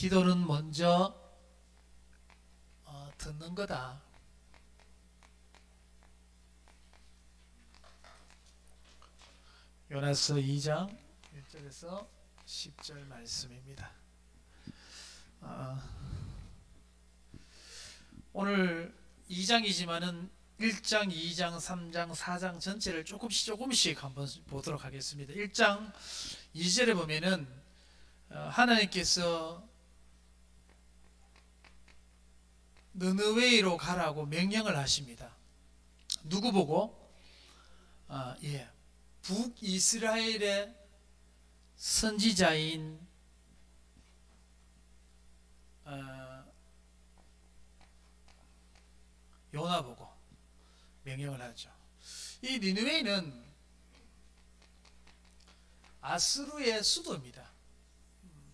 기도는 먼저 듣는 거다. 요나서 2장 1절에서 10절 말씀입니다. 오늘 2장이지만은 1장, 2장, 3장, 4장 전체를 조금씩 한번 보도록 하겠습니다. 1장 2절에 보면은 하나님께서 느느웨이로 가라고 명령을 하십니다. 누구 보고? 북이스라엘의 선지자인 요나 보고 명령을 하죠. 이 니느웨이는 아수르의 수도입니다.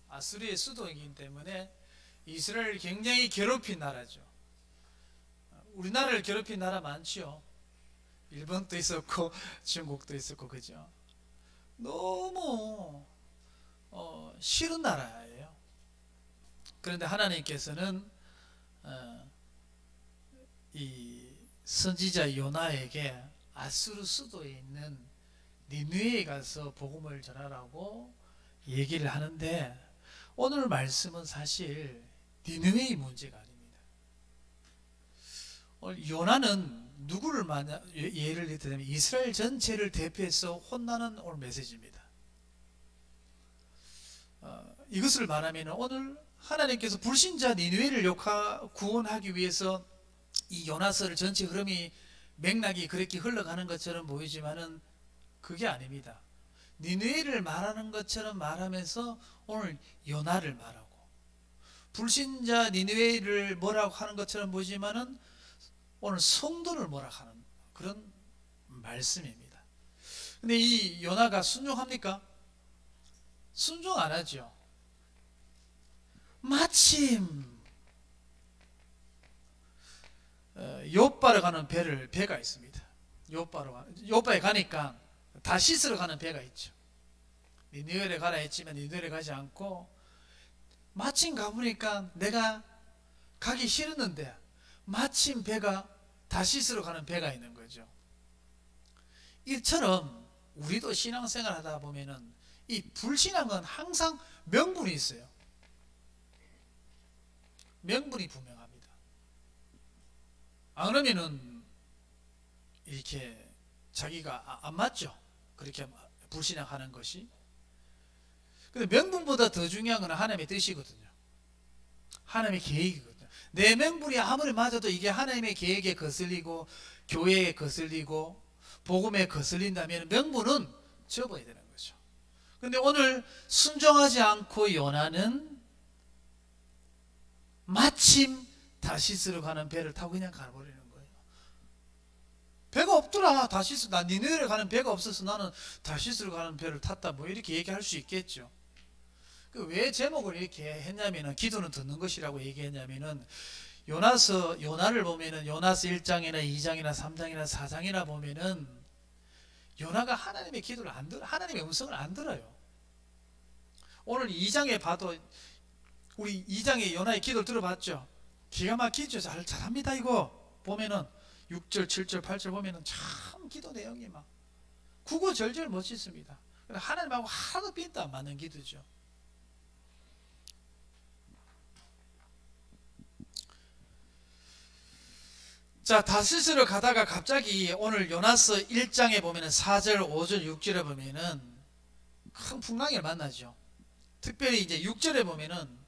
아수르의 수도이기 때문에 이스라엘을 굉장히 괴롭힌 나라죠. 우리나라를 괴롭힌 나라 많죠. 일본도 있었고 중국도 있었고, 그죠? 너무 싫은 나라예요. 그런데 하나님께서는 이 선지자 요나에게 아수르 수도에 있는 니느웨에 가서 복음을 전하라고 얘기를 하는데, 오늘 말씀은 사실 니느웨의 문제가 아닙니다. 요나는 누구를 예를 들면 이스라엘 전체를 대표해서 혼나는 오늘 메시지입니다. 이것을 말하면 오늘 하나님께서 불신자 니느웨를 구원하기 위해서 이 요나서를 전체 흐름이 맥락이 그렇게 흘러가는 것처럼 보이지만은 그게 아닙니다. 니느웨를 말하는 것처럼 말하면서 오늘 요나를 말하고, 불신자 니느웨를 뭐라고 하는 것처럼 보이지만은 오늘 성도를 뭐라고 하는 그런 말씀입니다. 근데 이 요나가 순종합니까? 순종 안 하죠. 마침 요바로 가는 배가 있습니다. 요바에 가니까 다시스로 가는 배가 있죠. 니느웨에 가라 했지만 니느웨에 가지 않고, 마침 가보니까 내가 가기 싫었는데 마침 배가 다시스로 가는 배가 있는 거죠. 이처럼 우리도 신앙생활 하다 보면은 이 불신앙은 항상 명분이 있어요. 명분이 분명합니다. 안 그러면은 이렇게 자기가 안 맞죠. 그렇게 불신앙하는 것이. 근데 명분보다 더 중요한 건 하나님의 뜻이거든요. 하나님의 계획이거든요. 내 명분이 아무리 맞아도 이게 하나님의 계획에 거슬리고 교회에 거슬리고 복음에 거슬린다면 명분은 접어야 되는 거죠. 근데 오늘 순종하지 않고 요나는 마침 다시스로 가는 배를 타고 그냥 가버리는 거예요. 배가 없더라. 나 니느웨에 가는 배가 없어서 나는 다시스로 가는 배를 탔다, 뭐 이렇게 얘기할 수 있겠죠. 왜 제목을 이렇게 했냐면은 기도는 듣는 것이라고 얘기했냐면은 요나를 보면은 요나서 1장이나 2장이나 3장이나 4장이나 보면은 요나가 하나님의 기도를 안 들어, 하나님의 음성을 안 들어요. 오늘 2장에 봐도 우리 2장에 요나의 기도를 들어봤죠. 기가 막히죠. 잘합니다. 이거 보면은 6절, 7절, 8절 보면은 참 기도 내용이 막 구구절절 멋있습니다. 하나님하고 하나도 빈도 안 맞는 기도죠. 자, 다시스로 가다가 갑자기 오늘 요나서 1장에 보면은 4절, 5절, 6절에 보면은 큰 풍랑을 만나죠. 특별히 이제 6절에 보면은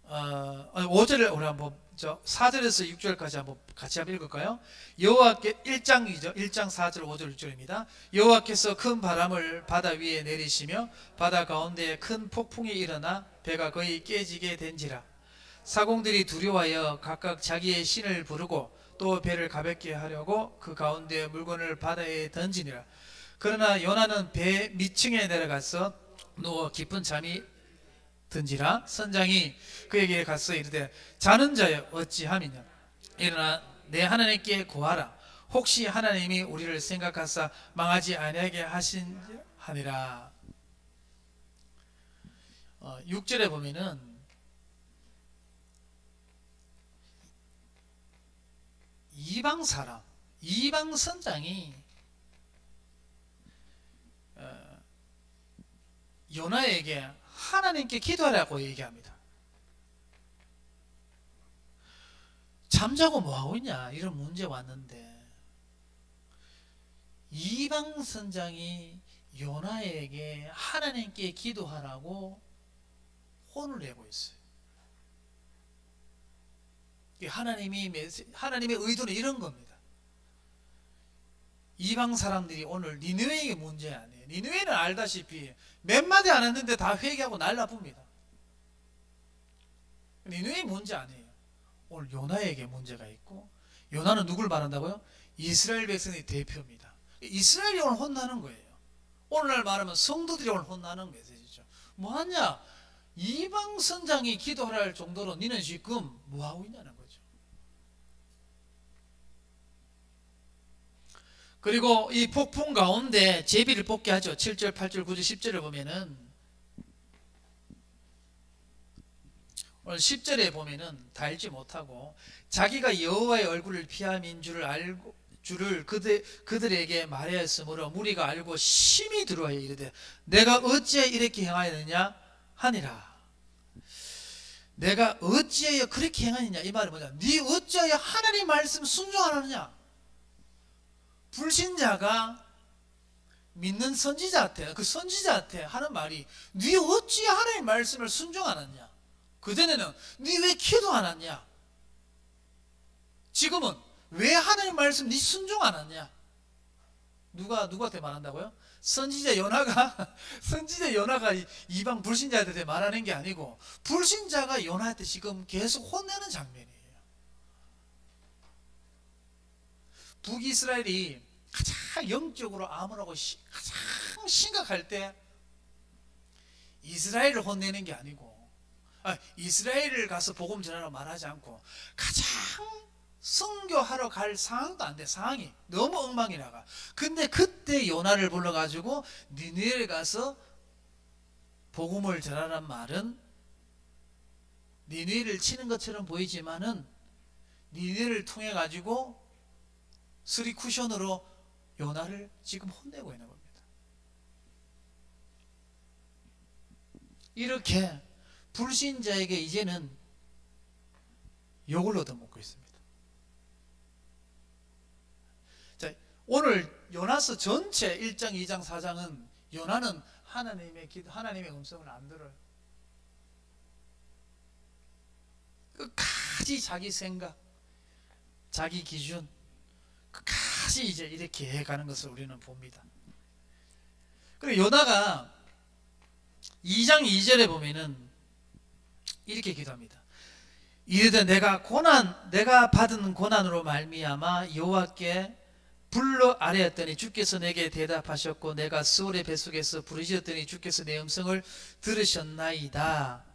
5절을 우리 한번 4절에서 6절까지 한번 같이 한번 읽을까요? 여호와께 1장이죠. 1장 4절, 5절, 6절입니다. 여호와께서 큰 바람을 바다 위에 내리시며 바다 가운데에 큰 폭풍이 일어나 배가 거의 깨지게 된지라. 사공들이 두려워하여 각각 자기의 신을 부르고 또 배를 가볍게 하려고 그 가운데 물건을 바다에 던지니라. 그러나 요나는 배 밑층에 내려가서 누워 깊은 잠이 든지라. 선장이 그에게 가서 이르되 자는 자여 어찌함이냐. 일어나 내 하나님께 구하라. 혹시 하나님이 우리를 생각하사 망하지 아니하게 하신 하니라. 6절에 보면은 이방 사람, 이방 선장이 요나에게 하나님께 기도하라고 얘기합니다. 잠자고 뭐하고 있냐, 이런 문제 왔는데 이방 선장이 요나에게 하나님께 기도하라고 혼을 내고 있어요. 하나님의 의도는 이런 겁니다. 이방 사람들이 오늘 니느웨에게 문제 아니에요. 니느웨는 알다시피 몇 마디 안 했는데 다 회개하고 날라쁩니다. 니느웨 문제 아니에요. 오늘 요나에게 문제가 있고, 요나는 누굴 말한다고요? 이스라엘 백성의 대표입니다. 이스라엘이 오늘 혼나는 거예요. 오늘날 말하면 성도들이 오늘 혼나는 메시지죠. 뭐하냐? 이방 선장이 기도하라 할 정도로 니는 지금 뭐하고 있냐는 거죠. 그리고 이 폭풍 가운데 제비를 뽑게 하죠. 7절, 8절, 9절, 10절을 보면은, 오늘 10절에 보면은 달지 못하고 자기가 여호와의 얼굴을 피함인 줄을 그들에게 말하였으므로 무리가 알고 심히 두려워하여 이르되 내가 어찌하여 이렇게 행하였느냐 하니라. 내가 어찌하여 그렇게 행하느냐, 이 말은 뭐냐? 네 어찌하여 하나님 말씀 순종 안 하느냐? 불신자가 믿는 선지자한테, 그 선지자한테 하는 말이 네 어찌 하나님 말씀을 순종 안 하느냐? 그전에는 네 왜 기도 안 하냐? 지금은 왜 하나님 말씀 네 순종 안 하냐? 누구한테 말한다고요? 선지자 요나가 이방 불신자한테 말하는 게 아니고 불신자가 요나한테 지금 계속 혼내는 장면이에요. 북이스라엘이 가장 영적으로 암울하고 가장 심각할 때 이스라엘을 혼내는 게 아니고, 이스라엘을 가서 복음 전하라고 말하지 않고 가장 선교하러 갈 상황도 안 돼. 상황이 너무 엉망이 나가. 근데 그때 요나를 불러가지고 니느웨에 가서 복음을 전하란 말은 니느웨를 치는 것처럼 보이지만은 니느웨를 통해 가지고 스리 쿠션으로 요나를 지금 혼내고 있는 겁니다. 이렇게 불신자에게 이제는 욕을 얻어먹고 있습니다. 자, 오늘 요나서 전체 1장, 2장, 4장은 요나는 하나님의 음성을 안 들어요. 끝까지 자기 생각, 자기 기준, 끝까지 이제 이렇게 해가는 것을 우리는 봅니다. 그리고 요나가 2장 2절에 보면은 이렇게 기도합니다. 이르되 내가 받은 고난으로 말미암아 여호와께 불러 아뢰었더니 주께서 내게 대답하셨고 내가 스올의 뱃속에서 부르짖었더니 주께서 내 음성을 들으셨나이다.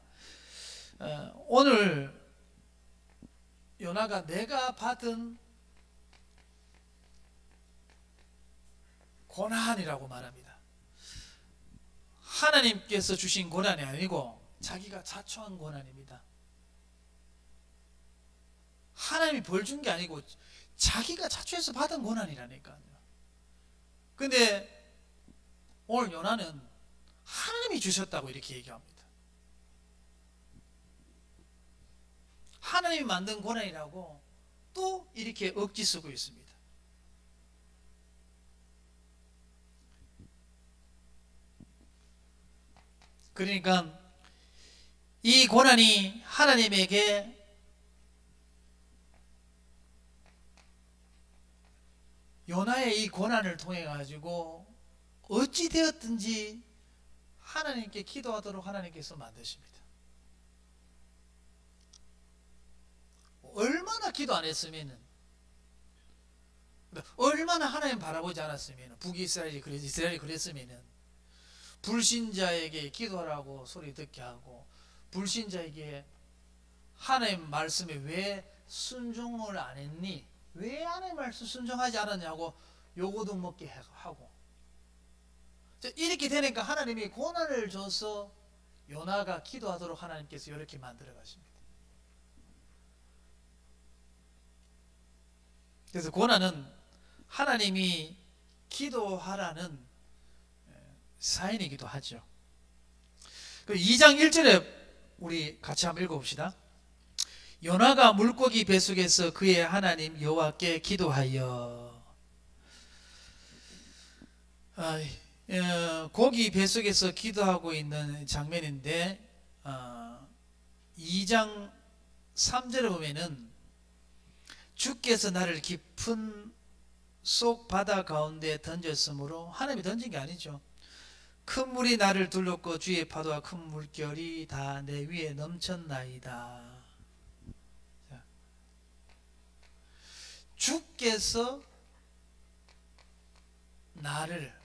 오늘 요나가 내가 받은 고난이라고 말합니다. 하나님께서 주신 고난이 아니고 자기가 자초한 고난입니다. 하나님이 벌 준 게 아니고 자기가 자초해서 받은 고난이라니까요. 근데 오늘 요나는 하나님이 주셨다고 이렇게 얘기합니다. 하나님이 만든 고난이라고 또 이렇게 억지 쓰고 있습니다. 그러니까 이 고난이 하나님에게 요나의 이 고난을 통해 가지고 어찌 되었든지 하나님께 기도하도록 하나님께서 만드십니다. 얼마나 기도 안 했으면, 얼마나 하나님 바라보지 않았으면, 북이스라엘이 이스라엘이 그랬으면 불신자에게 기도하라고 소리 듣게 하고 불신자에게 하나님 말씀에 왜 순종을 안 했니? 왜 하나님 말씀 순종하지 않았냐고 요거도 먹게 하고, 이렇게 되니까 하나님이 고난을 줘서 요나가 기도하도록 하나님께서 이렇게 만들어 가십니다. 그래서 고난은 하나님이 기도하라는 사인이기도 하죠. 2장 1절에 우리 같이 한번 읽어봅시다. 요나가 물고기 뱃속에서 그의 하나님 여호와께 기도하여. 고기 뱃속에서 기도하고 있는 장면인데 2장 3절에 보면은 주께서 나를 깊은 속 바다 가운데 던졌으므로, 하나님이 던진 게 아니죠. 큰 물이 나를 둘렀고 주의 파도와 큰 물결이 다 내 위에 넘쳤나이다. 주께서 나를,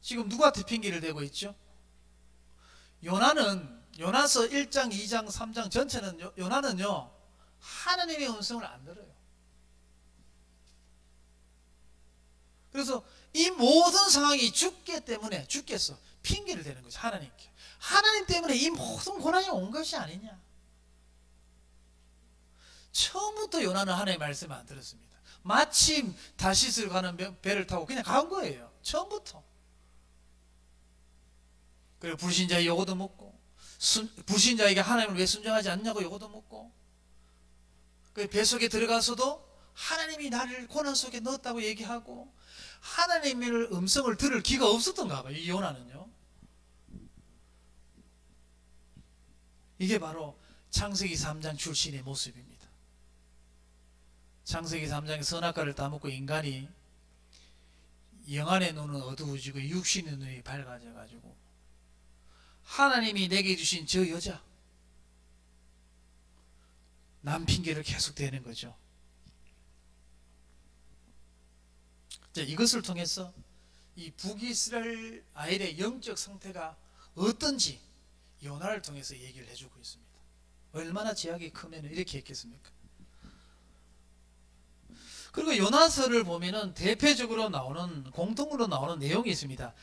지금 누구한테 핑계를 대고 있죠? 요나서 1장, 2장, 3장 전체는 요나는요 하나님의 음성을 안 들어요. 그래서 이 모든 상황이 주께서 핑계를 대는 거죠. 하나님께. 하나님 때문에 이 모든 고난이 온 것이 아니냐. 처음부터 요나는 하나님의 말씀을 안 들었습니다. 마침 다시스를 가는 배를 타고 그냥 간 거예요. 처음부터. 그리고 불신자의 요구도 묻고, 불신자에게 하나님을 왜 순종하지 않냐고 요구도 묻고, 그 배 속에 들어가서도 하나님이 나를 고난 속에 넣었다고 얘기하고, 하나님의 음성을 들을 기가 없었던가 봐요, 이 요나는요. 이게 바로 창세기 3장 출신의 모습입니다. 창세기 3장의 선악과를 따먹고 인간이 영안의 눈은 어두워지고 육신의 눈이 밝아져 가지고 하나님이 내게 주신 저 여자, 남 핑계를 계속 대는 거죠. 자, 이것을 통해서 이 북이스라엘 아이의 영적 상태가 어떤지 요나를 통해서 얘기를 해주고 있습니다. 얼마나 제약이 크면 이렇게 했겠습니까? 그리고 요나서를 보면은 대표적으로 나오는, 공통으로 나오는 내용이 있습니다.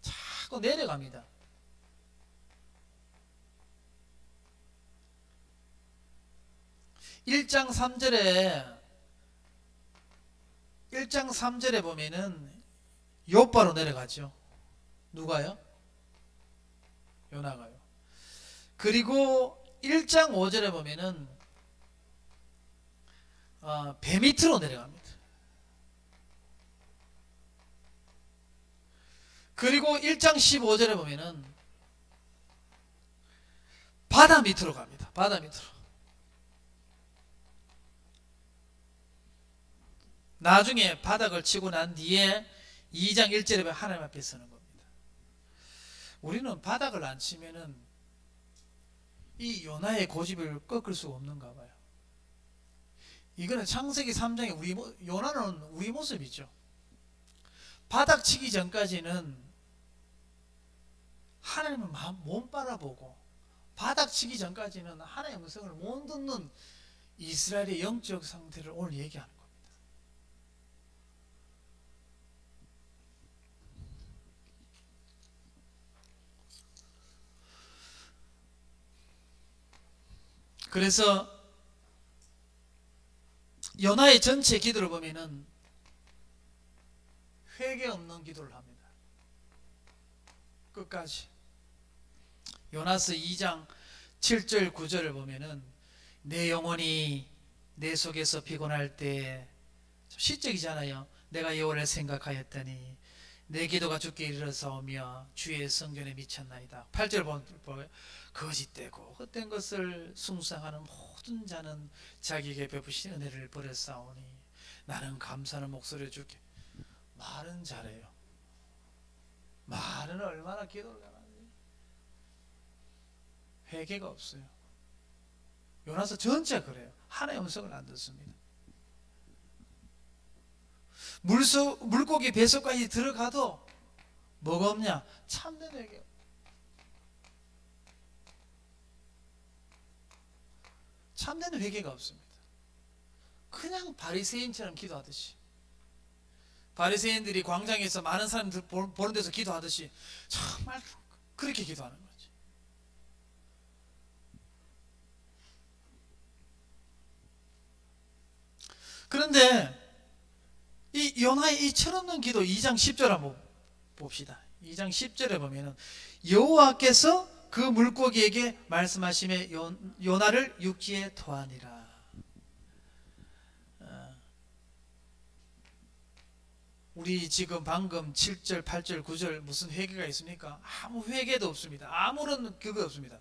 자꾸 내려갑니다. (1장 3절에 보면은 욥바로 내려가죠. 누가요? 요나가요. 그리고 1장 5절에 보면은 배 밑으로 내려갑니다. 그리고 1장 15절에 보면은 바다 밑으로 갑니다. 바다 밑으로. 나중에 바닥을 치고 난 뒤에 2장 1절에 보면 하나님 앞에 서는 겁니다. 우리는 바닥을 안 치면은 이 요나의 고집을 꺾을 수가 없는가 봐요. 이거는 창세기 3장의 요나는 우리 모습이죠. 바닥 치기 전까지는 하나님을 못 바라보고, 바닥 치기 전까지는 하나님의 음성을 못 듣는 이스라엘의 영적 상태를 오늘 얘기하는 겁니다. 그래서 요나의 전체 기도를 보면은 회개 없는 기도를 합니다. 끝까지. 요나서 2장 7절 9절을 보면은 내 영혼이 내 속에서 피곤할 때, 시적이잖아요. 내가 여호와를 생각하였더니 내 기도가 주께 이르러사오며 주의 성전에 미쳤나이다. 8절 보면 거짓되고 헛된 것을 숭상하는 모든 자는 자기에게 베푸신 은혜를 버렸사오니 나는 감사하는 목소리를 주께. 말은 잘해요. 말은 얼마나 기도를 잘하는지. 회개가 없어요. 요나서 전체가 그래요. 하나의 음성을 안 듣습니다. 물고기 뱃속까지 들어가도 뭐가 없냐? 참된 회개. 참된 회개가 없습니다. 그냥 바리새인처럼 기도하듯이, 바리새인들이 광장에서 많은 사람들 보는 데서 기도하듯이 정말 그렇게 기도하는 거지. 그런데 이 요나의 이 철없는 기도 2장 10절 한번 봅시다. 2장 10절에 보면은 여호와께서 그 물고기에게 말씀하시매 요나를 육지에 토하니라. 우리 지금 방금 7절, 8절, 9절 무슨 회개가 있습니까? 아무 회개도 없습니다. 아무런 그거 없습니다.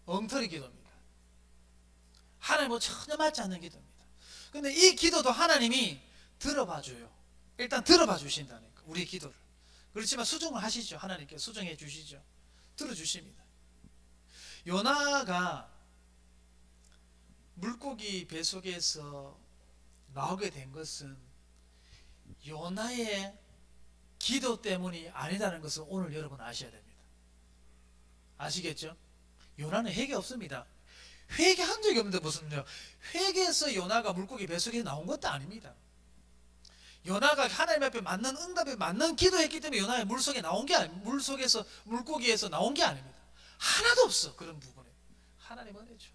엉터리 기도입니다. 하나님은 전혀 맞지 않는 기도입니다. 근데 이 기도도 하나님이 들어봐 줘요. 일단 들어봐 주신다니까, 우리 기도를. 그렇지만 수정을 하시죠. 하나님께 수정해 주시죠. 들어주십니다. 요나가 물고기 배 속에서 나오게 된 것은 요나의 기도 때문이 아니라는 것을 오늘 여러분 아셔야 됩니다. 아시겠죠? 요나는 회개 없습니다. 회개한 적이 없는데 무슨요? 회개해서 요나가 물고기 배 속에 나온 것도 아닙니다. 요나가 하나님 앞에 맞는 응답에 맞는 기도했기 때문에 요나가 물속에 나온 게 물속에서 물고기에서 나온 게 아닙니다. 하나도 없어. 그런 부분에 하나님 은혜죠.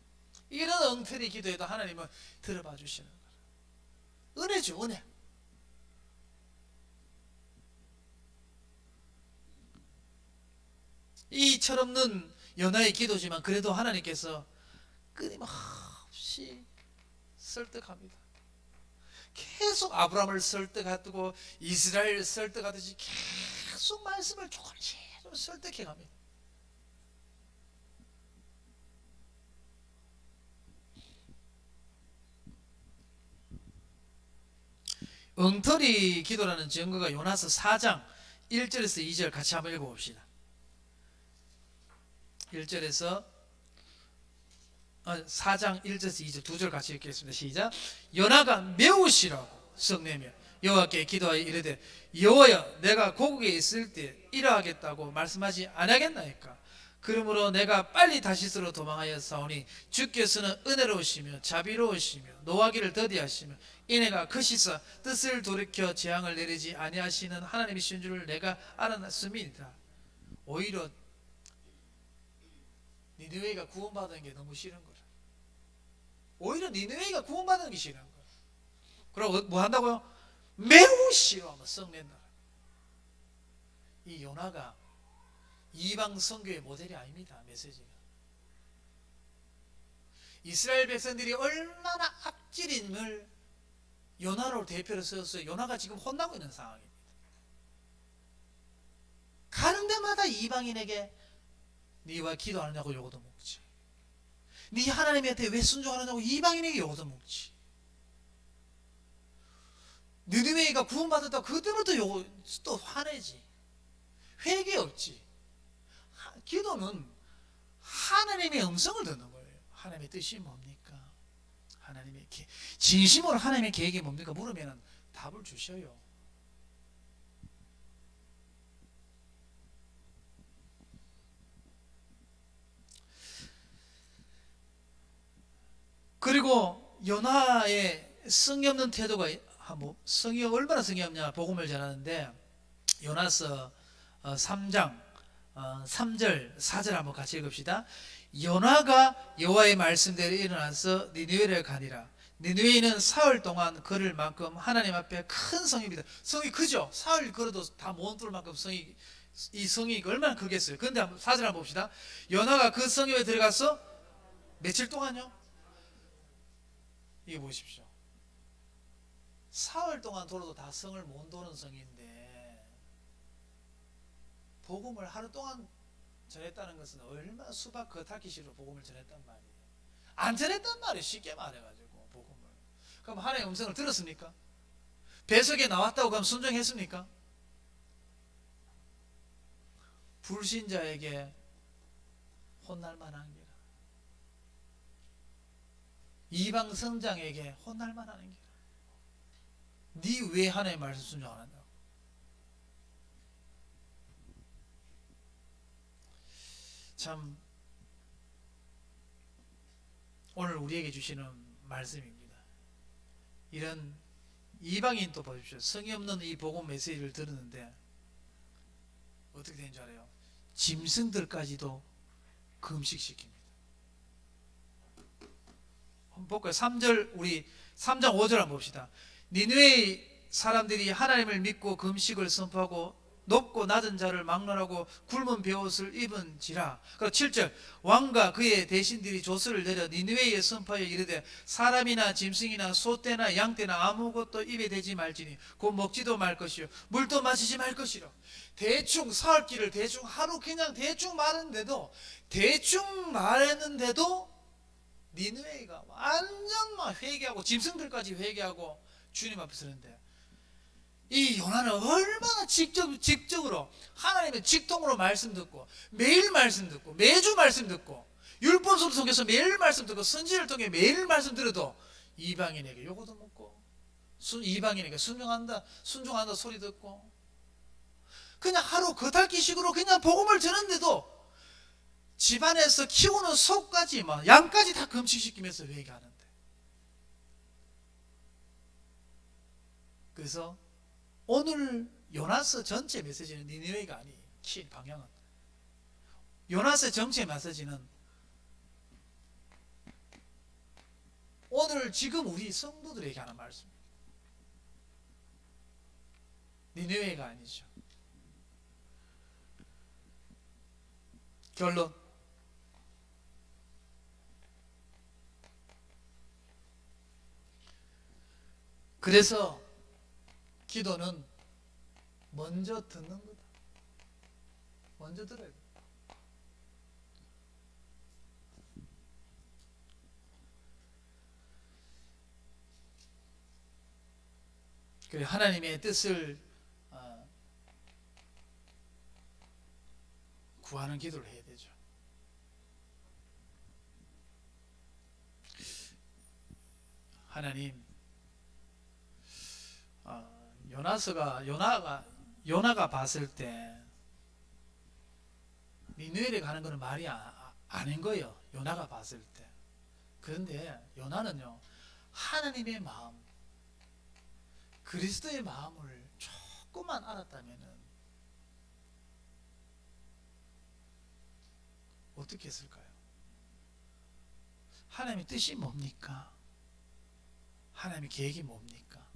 이런 엉터리 기도에도 하나님은 들어봐 주시는 거예요. 은혜죠, 은혜. 이 철없는 요나의 기도지만 그래도 하나님께서 끊임없이 설득합니다. 계속 아브라함을 설득하고 이스라엘 설득하듯이 계속 말씀을 조금씩 설득해 갑니다. 엉터리 기도라는 증거가 요나서 4장 1절에서 2절 같이 한번 읽어봅시다. 1절에서 4장 1절에서 2절 두 절 같이 읽겠습니다. 시작. 요나가 매우 싫어하고 성내며 여호와께 기도하여 이르되 여호와여 내가 고국에 있을 때 이러하겠다고 말씀하지 아니하겠나이까. 그러므로 내가 빨리 다시스로 도망하여 싸우니 주께서는 은혜로우시며 자비로우시며 노하기를 더디하시며 이내가 크시사 뜻을 돌이켜 재앙을 내리지 아니하시는 하나님이신 줄을 내가 알아났음이니라. 오히려 니느웨가 구원받은 게 너무 싫은 거라. 오히려 니느웨가 구원받은 게 싫은 거야. 그리고 뭐 한다고요? 매우 싫어하면 썩낸다. 이 요나가 이방 선교의 모델이 아닙니다. 메시지가. 이스라엘 백성들이 얼마나 악질임을 요나로 대표로 세웠어요. 요나가 지금 혼나고 있는 상황입니다. 가는 데마다 이방인에게 네가 기도 안 하냐고 요거도 먹지. 네 하나님한테 왜 순종하느냐고 이방인에게 요거도 먹지. 느느웨가 구원받았다고 그때부터 요거 또 화내지. 회개 없지. 기도는 하나님의 음성을 듣는 거예요. 하나님의 뜻이 뭡니까? 하나님의 진심으로 하나님의 계획이 뭡니까? 물으면 답을 주셔요. 그리고 요나의 성의 없는 태도가 성이 얼마나 성의 없냐. 복음을 전하는데 요나서 3장 3절 4절 한번 같이 읽읍시다. 요나가 여호와의 말씀대로 일어나서 니느웨를 가니라. 니느웨는 사흘 동안 걸을 만큼 하나님 앞에 큰 성입니다. 성이 크죠? 사흘 걸어도 다 못 뚫을 만큼 이 성이 얼마나 크겠어요. 그런데 4절 한번 봅시다. 요나가 그 성에 들어가서 며칠 동안요? 이거 보십시오. 사흘 동안 돌아도 다 성을 못 도는 성인데 복음을 하루 동안 전했다는 것은 얼마나 수박 겉핥기식으로 복음을 전했단 말이에요. 안 전했단 말이에요. 쉽게 말해가지고 복음을. 그럼 하나님의 음성을 들었습니까? 배석에 나왔다고 그럼 순종했습니까? 불신자에게 혼날 만한 게라. 이방 성장에게 혼날 만한 게라. 네 왜 하나님의 말씀 순종 안 한다고? 참 오늘 우리에게 주시는 말씀입니다. 이런 이방인 또 보십시오. 성의 없는 이 복음 메시지를 들었는데 어떻게 된 줄 알아요? 짐승들까지도 금식시킵니다. 볼까요? 3절 우리 3장 5절 한번 봅시다. 니느웨의 사람들이 하나님을 믿고 금식을 선포하고 높고 낮은 자를 막론하고 굵은 베옷을 입은지라. 그리고 7절 왕과 그의 대신들이 조서를 내려 니느웨에 선포하여 이르되 사람이나 짐승이나 소떼나 양떼나 아무것도 입에 대지 말지니 곧 먹지도 말 것이요 물도 마시지 말 것이라. 대충 사흘길을 대충 하루 그냥 대충 말했는데도 니느웨가 완전 막 회개하고 짐승들까지 회개하고 주님 앞에 서는데, 이 요나는 얼마나 직접으로 하나님의 직통으로 말씀 듣고 매일 말씀 듣고 매주 말씀 듣고 율법서를 통해서 매일 말씀 듣고 선지를 통해 매일 말씀 들어도 이방인에게 요거도 묻고 이방인에게 순종한다 소리 듣고 그냥 하루 겉핥기식으로 그냥 복음을 전했는데도 집안에서 키우는 소까지 양까지 다 금식시키면서 회개하는데, 그래서 오늘 요나서 전체 메시지는 니느웨가 아니, 방향은 요나서 전체 메시지는 오늘 지금 우리 성도들에게 하는 말씀입니다. 니느웨가 아니죠. 결론, 그래서 기도는 먼저 듣는 거다. 먼저 들어야 돼. 그래, 하나님의 뜻을 구하는 기도를 해야 되죠. 하나님, 요나가 봤을 때 니느웨에 가는 것은 말이 아닌 거예요. 요나가 봤을 때. 그런데 요나는요, 하나님의 마음, 그리스도의 마음을 조금만 알았다면은 어떻게 했을까요? 하나님의 뜻이 뭡니까? 하나님의 계획이 뭡니까?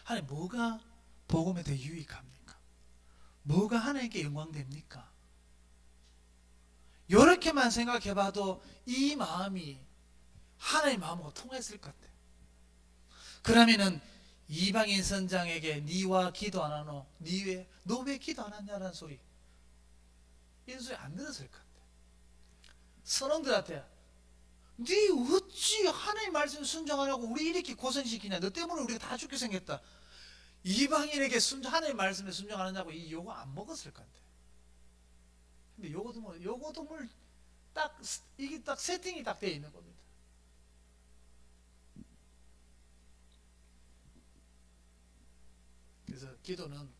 하나님 뭐가 복음에 더 유익합니까? 뭐가 하나님께 영광됩니까? 이렇게만 생각해봐도 이 마음이 하나님의 마음하고 통했을 것 같아요. 그러면은 이방인 선장에게 니와 기도 안 하노? 너 왜 기도 안 하냐라는 소리, 이런 소리 안 들었을 것 같아요. 선원들한테 네 어찌 하나님 말씀 순종하려고 우리 이렇게 고생시키냐, 너 때문에 우리가 다 죽게 생겼다, 이방인에게 하나님 말씀에 순종하느냐고 이 요거 안 먹었을 것 같아. 근데 요거도 딱 이게 딱 세팅이 딱 되어 있는 겁니다. 그래서 기도는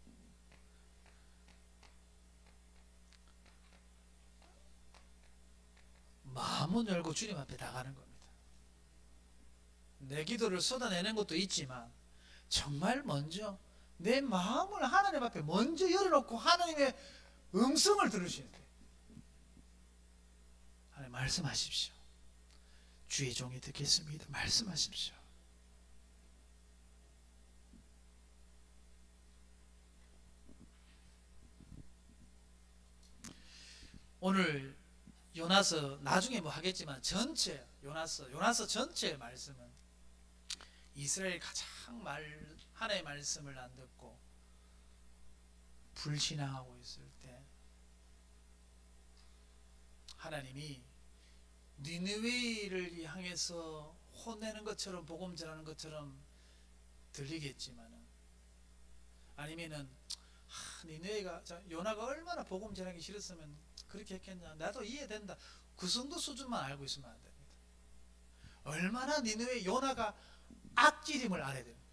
마음을 열고 주님 앞에 나가는 겁니다. 내 기도를 쏟아내는 것도 있지만 정말 먼저 내 마음을 하나님 앞에 먼저 열어놓고 하나님의 음성을 들으시는 거예요. 하나님 말씀하십시오. 주의 종이 듣겠습니다. 말씀하십시오. 오늘 요나서 나중에 하겠지만 전체 요나서 전체 말씀은 이스라엘 가장 하나님의 말씀을 안 듣고 불신앙하고 있을 때 하나님이 니느웨를 향해서 혼내는 것처럼 복음 전하는 것처럼 들리겠지만은, 아니면은 니느웨가 요나가 얼마나 복음 전하기 싫었으면 그렇게 했겠냐, 나도 이해된다, 그 정도 수준만 알고 있으면 안 됩니다. 얼마나 니느웨 요나가 악질임을 알아야 됩니다.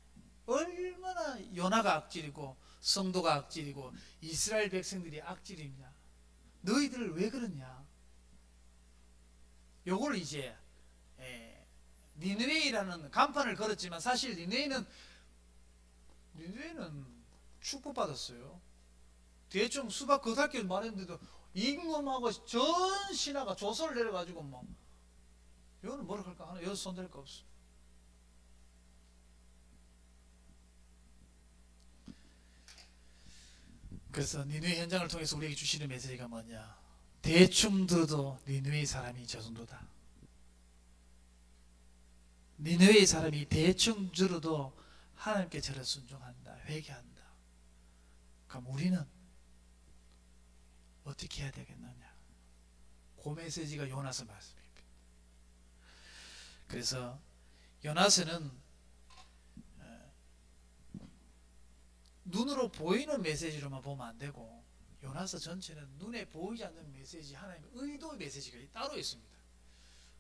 얼마나 요나가 악질이고 성도가 악질이고 이스라엘 백성들이 악질이냐, 너희들 왜 그러냐, 요걸 이제 니느웨이라는 간판을 걸었지만 사실 니느웨이는 축복받았어요. 대충 수박 겉핥기를 말했는데도 임금하고 전 신하가 조서를 내려가지고 이거는 뭐라 할까 하나 여기서 손댈 거 없어. 그래서 니누의 현장을 통해서 우리에게 주시는 메시지가 뭐냐? 대충 들어도 니누의 사람이 저 정도다. 니누의 사람이 대충 들어도 하나님께 저를 순종한다, 회개한다. 그럼 우리는 어떻게 해야 되겠느냐? 그 메시지가 요나서 말씀입니다. 그래서 요나서는 눈으로 보이는 메시지로만 보면 안 되고, 요나서 전체는 눈에 보이지 않는 메시지, 하나님의 의도의 메시지가 따로 있습니다.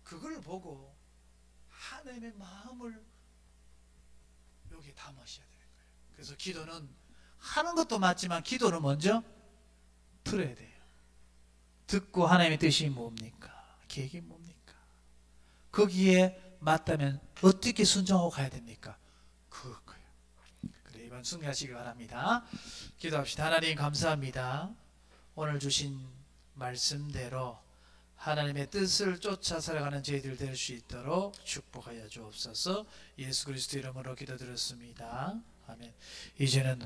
그걸 보고 하나님의 마음을 여기에 담으셔야 되는 거예요. 그래서 기도는 하는 것도 맞지만 기도는 먼저 들어야 돼요. 듣고 하나님의 뜻이 뭡니까? 계획이 뭡니까? 거기에 맞다면 어떻게 순종하고 가야 됩니까? 그거예요. 그래, 이번 승리하시기 바랍니다. 기도합시다. 하나님 감사합니다. 오늘 주신 말씀대로 하나님의 뜻을 쫓아 살아가는 저희들 될 수 있도록 축복하여 주옵소서. 예수 그리스도 이름으로 기도드렸습니다. 아멘. 이제는